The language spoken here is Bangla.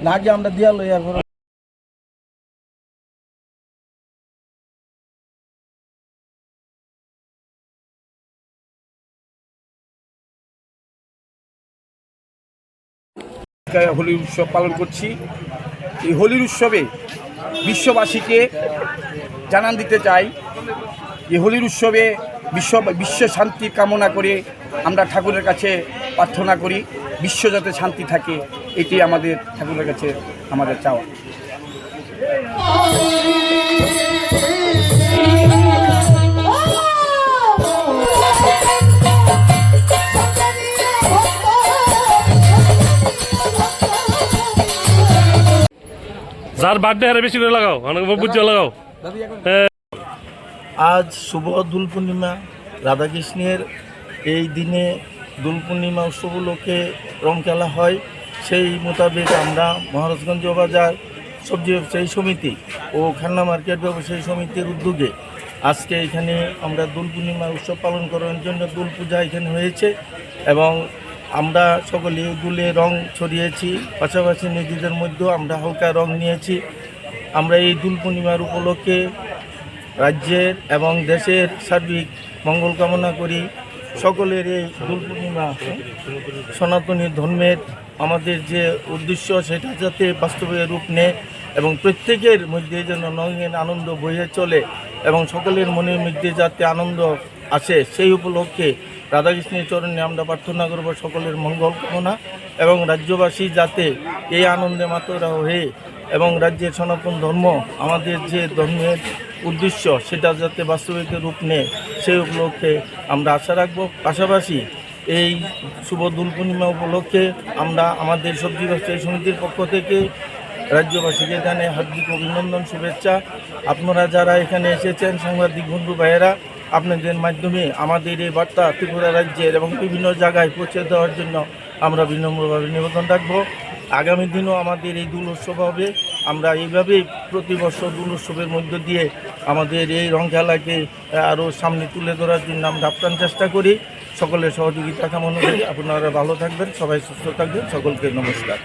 লাগে আমরা দিয়া লই আর হোলির উৎসব পালন করছি। এই হোলির উৎসবে বিশ্ববাসীকে জানান দিতে চাই এই হোলির উৎসবে বিশ্ব শান্তি কামনা করে আমরা ঠাকুরের কাছে প্রার্থনা করি বিশ্ব যাতে শান্তি থাকে, এটি আমাদের ঠাকুরের কাছে আমাদের চাওয়া। যার বার্থডে আরে বেশি করে লাগাও, অনেক বুঝে লাগাও। আজ শুভ দোল পূর্ণিমা, রাধাকৃষ্ণের এই দিনে দোল পূর্ণিমা উৎসব উপলক্ষে রং খেলা হয়। সেই মোতাবেক আমরা মহারাজগঞ্জ বাজার সবজি ব্যবসায়ী সমিতি ও খান্না মার্কেট ব্যবসায়ী সমিতির উদ্যোগে আজকে এখানে আমরা দোল পূর্ণিমা উৎসব পালন করার জন্য দোল পূজা এখানে হয়েছে এবং আমরা সকলে দুলে রং ছড়িয়েছি, পাশাপাশি নিজেদের মধ্যেও আমরা হালকা রং নিয়েছি। আমরা এই দোল পূর্ণিমার উপলক্ষে রাজ্যের এবং দেশের সার্বিক মঙ্গল কামনা করি। সকলের এই দোল পূর্ণিমা সনাতনী ধর্মের আমাদের যে উদ্দেশ্য সেটা যাতে বাস্তবে রূপ নেয় এবং প্রত্যেকের মধ্যে যেন নগেন আনন্দ বয়ে চলে এবং সকলের মনের মধ্যে যাতে আনন্দ আসে, সেই উপলক্ষে রাধাকৃষ্ণের চরণে আমরা প্রার্থনা করব সকলের মঙ্গল কামনা এবং রাজ্যবাসী যাতে এই আনন্দে মাতোয়ারা হয়ে এবং রাজ্যের সনাতন ধর্ম আমাদের যে ধর্মের উদ্দেশ্য সেটা যাতে বাস্তবিক রূপ নেয় সেই উপলক্ষে আমরা আশা রাখব। পাশাপাশি এই শুভ দোল পূর্ণিমা উপলক্ষে আমরা আমাদের সবজি ব্যবসায়ী সমিতির পক্ষ থেকে রাজ্যবাসীকে এখানে হার্দিক অভিনন্দন, শুভেচ্ছা। আপনারা যারা এখানে এসেছেন সাংবাদিক বন্ধু ভাইয়েরা, আপনাদের মাধ্যমে আমাদের এই বার্তা ত্রিপুরা রাজ্যের এবং বিভিন্ন জায়গায় পৌঁছে দেওয়ার জন্য আমরা বিনম্রভাবে নিবেদন রাখব। আগামী দিনও আমাদের এই দোল উৎসব হবে। আমরা এইভাবেই প্রতি বছর দোল উৎসবের মধ্য দিয়ে আমাদের এই রং খেলাকে আরও সামনে তুলে ধরার জন্য আমরা আপ্রাণ চেষ্টা করি। সকলের সহযোগিতা কামনা করি। আপনারা ভালো থাকবেন, সবাই সুস্থ থাকবেন। সকলকে নমস্কার।